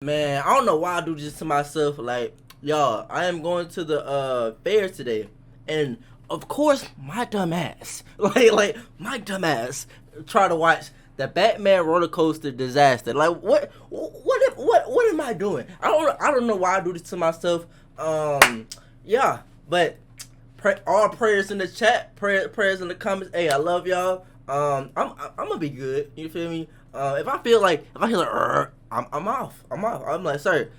Man, I don't know why I do this to myself. Like, y'all, I am going to the fair today, and of course, my dumb ass, like my dumb ass, try to watch the Batman roller coaster disaster. Like, what am I doing? I don't know why I do this to myself. Yeah, but all prayers in the chat, prayers in the comments. Hey, I love y'all. I'm gonna be good. You feel me? If I feel like I'm off. I'm like, sir.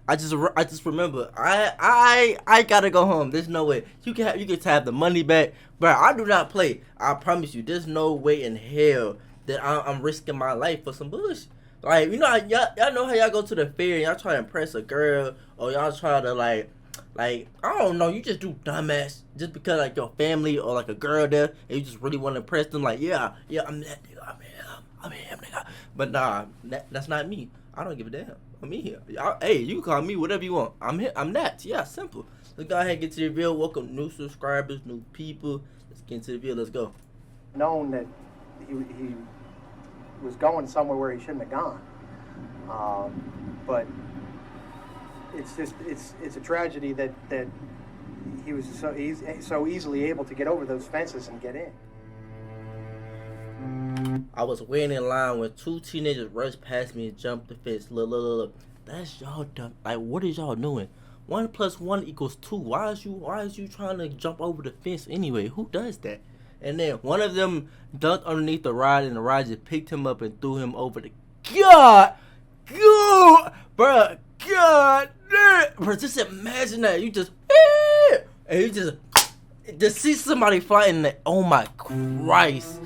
I just remember I gotta go home. There's no way you can have the money back, but I do not play. I promise you. There's no way in hell that I'm risking my life for some bullshit. Like, y'all know how y'all go to the fair and y'all try to impress a girl, or y'all try to like I don't know, you just do dumbass just because like your family or like a girl there and you just really want to impress them. Like, yeah, I'm that nigga. I'm him, nigga. But nah, that's not me. I don't give a damn. I'm in here. Hey, you can call me whatever you want. I'm here. I'm that. Yeah, simple. Let's go ahead and get to the video. Welcome new subscribers, new people. Let's get into the video. Let's go. Known that he was going somewhere where he shouldn't have gone, but it's a tragedy that he was so easily able to get over those fences and get in. I was waiting in line when two teenagers rushed past me and jumped the fence. Look. That's y'all dumb. Like, what is y'all doing? 1 + 1 = 2. Why is you trying to jump over the fence anyway? Who does that? And then one of them dunked underneath the ride, and the ride just picked him up and threw him over the God, bruh, God, bro. Just imagine that you just and you just see somebody flying that. Oh my Christ.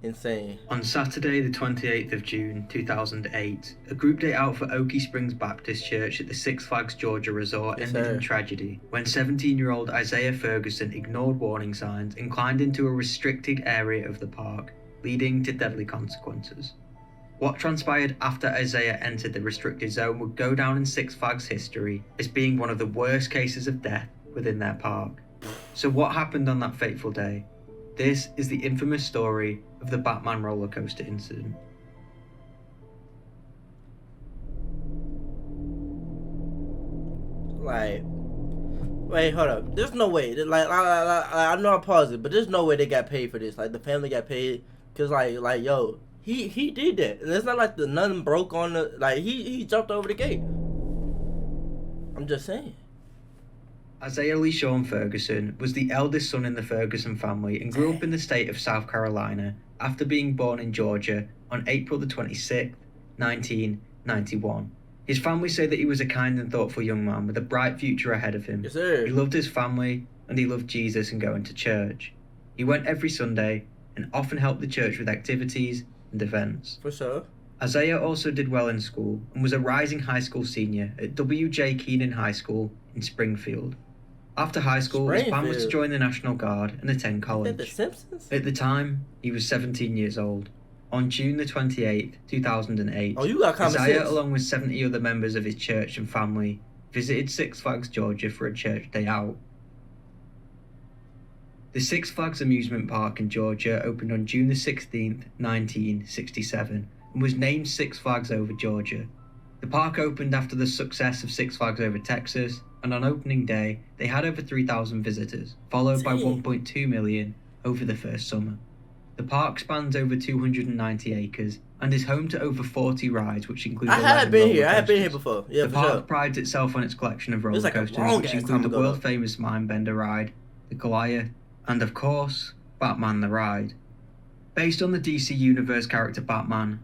Insane. On Saturday, the 28th of June, 2008, a group day out for Okie Springs Baptist Church at the Six Flags Georgia resort ended in tragedy when 17-year-old Isaiah Ferguson ignored warning signs and climbed into a restricted area of the park, leading to deadly consequences. What transpired after Isaiah entered the restricted zone would go down in Six Flags history as being one of the worst cases of death within their park. So what happened on that fateful day? This is the infamous story of the Batman roller coaster incident. Like, wait, hold up. There's no way. Like, I know I paused it, but there's no way they got paid for this. Like, the family got paid, cause like, yo, he did that, and it's not like nothing broke on the. Like, he jumped over the gate. I'm just saying. Isaiah Lee Sean Ferguson was the eldest son in the Ferguson family and grew up in the state of South Carolina after being born in Georgia on April the 26th, 1991. His family say that he was a kind and thoughtful young man with a bright future ahead of him. Yes, sir. He loved his family and he loved Jesus and going to church. He went every Sunday and often helped the church with activities and events. For sure. Isaiah also did well in school and was a rising high school senior at W.J. Keenan High School in Springfield. After high school, his plan was to join the National Guard and attend college. The Simpsons? At the time, he was 17 years old. On June the 28th, 2008, Isaiah, along with 70 other members of his church and family, visited Six Flags Georgia for a church day out. The Six Flags amusement park in Georgia opened on June the 16th, 1967, and was named Six Flags Over Georgia. The park opened after the success of Six Flags Over Texas, and on opening day, they had over 3,000 visitors, followed by 1.2 million over the first summer. The park spans over 290 acres and is home to over 40 rides, which include I had been here before. Yeah, the park prides itself on its collection of roller coasters, which include the world-famous Mindbender ride, the Goliath, and of course, Batman the Ride. Based on the DC Universe character Batman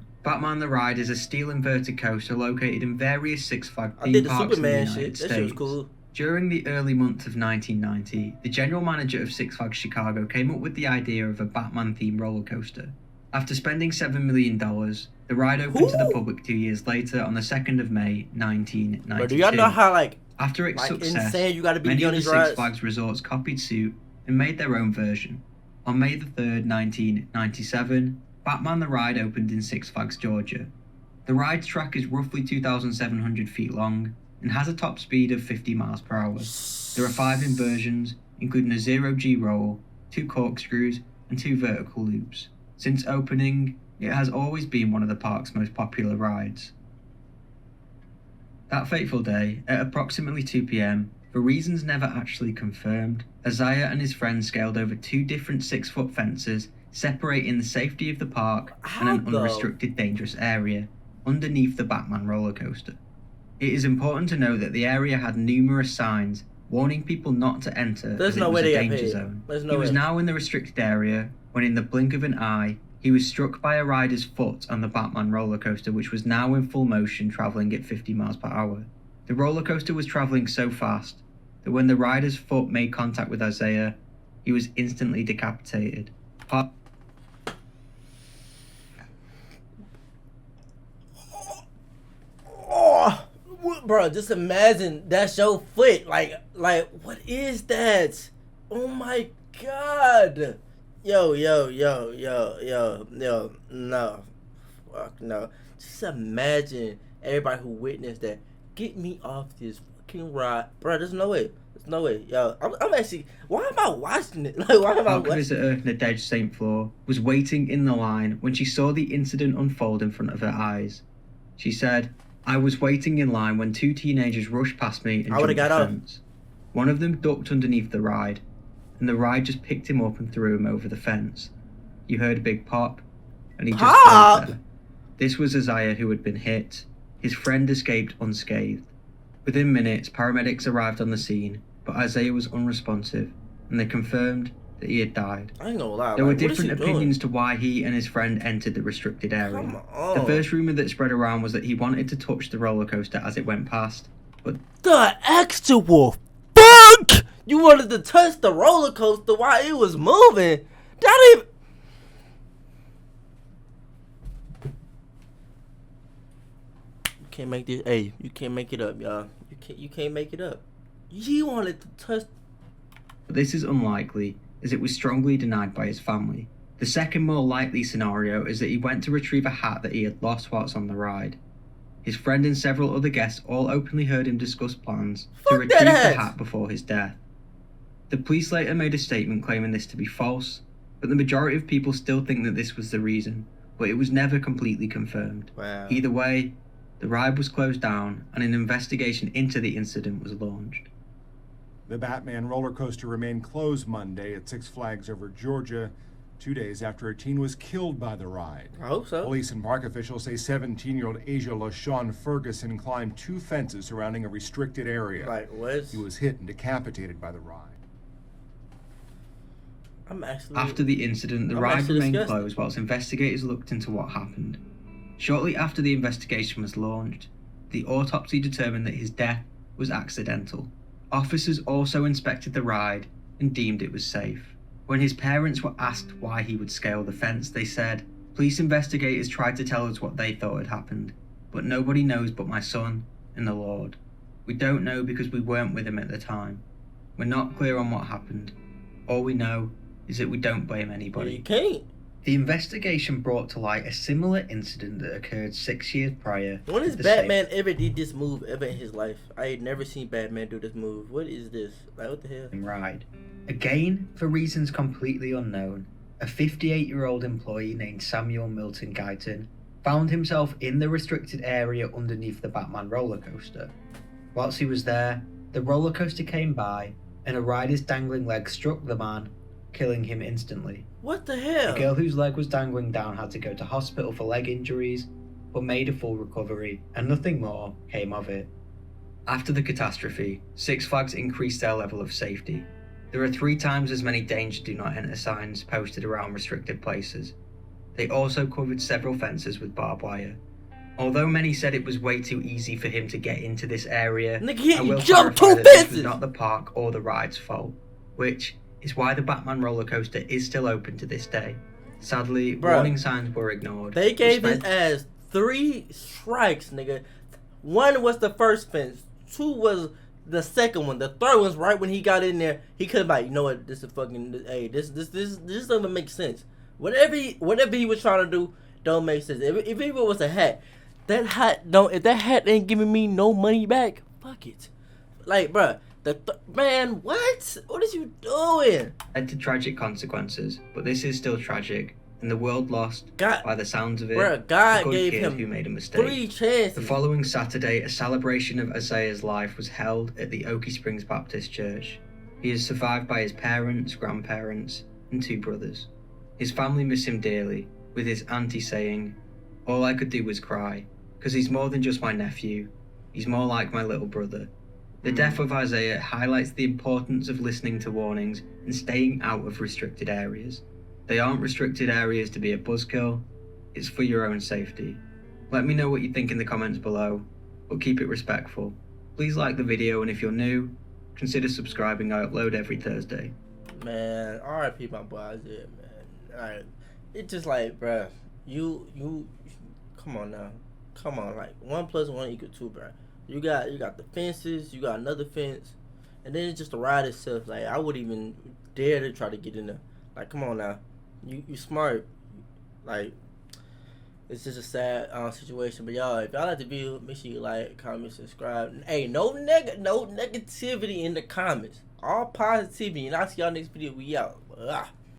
the Ride is a steel inverted coaster located in various Six Flags theme parks in the United States. That shit was cool. During the early months of 1990, the general manager of Six Flags Chicago came up with the idea of a Batman-themed roller coaster. After spending $7 million, the ride opened to the public 2 years later on the 2nd of May, 1992. But do y'all know how after its success, insane you gotta be many on of the these Six rides? Flags resorts copied suit and made their own version. On May the 3rd, 1997, Batman the Ride opened in Six Flags Georgia. The ride's track is roughly 2,700 feet long and has a top speed of 50 miles per hour. There are 5 inversions, including a zero-G roll, 2 corkscrews, and 2 vertical loops. Since opening, It has always been one of the park's most popular rides. That fateful day, at approximately 2 p.m, for reasons never actually confirmed, Isaiah and his friends scaled over 2 different 6-foot fences separating the safety of the park and an unrestricted dangerous area underneath the Batman roller coaster. It is important to note that the area had numerous signs warning people not to enter as it was a danger zone. He was now in the restricted area when in the blink of an eye, he was struck by a rider's foot on the Batman roller coaster, which was now in full motion, travelling at 50 miles per hour. The roller coaster was travelling so fast that when the rider's foot made contact with Isaiah, he was instantly decapitated. Oh, bro, just imagine that's your foot. Like, what is that? Oh my God. Yo, no. Fuck no. Just imagine everybody who witnessed that. Get me off this fucking ride. Bro, there's no way. There's no way. Yo, I'm actually, why am I watching it? Like, why am I watching it? Visitor Nadej St. Fleur was waiting in the line when she saw the incident unfold in front of her eyes. She said, "I was waiting in line when 2 teenagers rushed past me and jumped the fence. One of them ducked underneath the ride, and the ride just picked him up and threw him over the fence. You heard a big pop, and he just stayed there. This was Isaiah who had been hit. His friend escaped unscathed. Within minutes, paramedics arrived on the scene, but Isaiah was unresponsive, and they confirmed that he had died. I ain't gonna lie. There were different opinions to why he and his friend entered the restricted area. The first rumor that spread around was that he wanted to touch the roller coaster as it went past, but the actual fuck! You wanted to touch the roller coaster while it was moving? That ain't... You can't make this. Hey, you can't make it up, y'all. You can't make it up. He wanted to touch... This is unlikely, as it was strongly denied by his family. The second more likely scenario is that he went to retrieve a hat that he had lost whilst on the ride. His friend and several other guests all openly heard him discuss plans to retrieve the hat before his death. The police later made a statement claiming this to be false, but the majority of people still think that this was the reason, but it was never completely confirmed. Wow. Either way, the ride was closed down and an investigation into the incident was launched. The Batman roller coaster remained closed Monday at Six Flags over Georgia, 2 days after a teen was killed by the ride. I hope so. Police and park officials say 17-year-old Asia LaShawn Ferguson climbed 2 fences surrounding a restricted area. Like, what? He was hit and decapitated by the ride. After the incident, the ride remained closed whilst investigators looked into what happened. Shortly after the investigation was launched, the autopsy determined that his death was accidental. Officers also inspected the ride and deemed it was safe. When his parents were asked why he would scale the fence, they said, "Police investigators tried to tell us what they thought had happened, but nobody knows but my son and the Lord. We don't know because we weren't with him at the time. We're not clear on what happened. All we know is that we don't blame anybody." You can't. The investigation brought to light a similar incident that occurred 6 years prior. When has Batman ever did this move ever in his life? I had never seen Batman do this move. What is this? Like, what the hell? Ride. Again, for reasons completely unknown, a 58-year-old employee named Samuel Milton Guyton found himself in the restricted area underneath the Batman roller coaster. Whilst he was there, the roller coaster came by and a rider's dangling leg struck the man, killing him instantly. What the hell? The girl whose leg was dangling down had to go to hospital for leg injuries, but made a full recovery, and nothing more came of it. After the catastrophe, Six Flags increased their level of safety. There are 3 times as many danger do not enter signs posted around restricted places. They also covered several fences with barbed wire. Although many said it was way too easy for him to get into this area, I will clarify that this was not the park or the ride's fault, which is why the Batman roller coaster is still open to this day. Sadly, warning signs were ignored. They gave his ass 3 strikes, nigga. 1 was the first fence. 2 was the second one. The third one's right when he got in there. He could have like, you know what? This is fucking. Hey, this doesn't make sense. Whatever he was trying to do, don't make sense. If it was a hat, that hat don't. If that hat ain't giving me no money back, fuck it. Like, bruh. Man, what? What is you doing? Led to tragic consequences, but this is still tragic, and the world lost, God, by the sounds of it, bruh, a God good gave kid him who made a mistake. 3 chances. The following Saturday, a celebration of Isaiah's life was held at the Okie Springs Baptist Church. He is survived by his parents, grandparents, and 2 brothers. His family miss him dearly, with his auntie saying, "All I could do was cry, 'cause he's more than just my nephew. He's more like my little brother." The death of Isaiah highlights the importance of listening to warnings and staying out of restricted areas. They aren't restricted areas to be a buzzkill, it's for your own safety. Let me know what you think in the comments below, but keep it respectful. Please like the video, and if you're new, consider subscribing. I upload every Thursday. Man, RIP my boy Isaiah, man. Alright. It's just like, bruh, you come on now. Come on, like 1 + 1 = 2, bruh. You got the fences, you got another fence, and then it's just the ride itself. Like, I wouldn't even dare to try to get in there. Like, come on now. You smart. Like, it's just a sad situation. But y'all, if y'all like the video, make sure you like, comment, subscribe. And, hey, no negativity in the comments. All positivity. And I'll see y'all next video. We out. Ugh.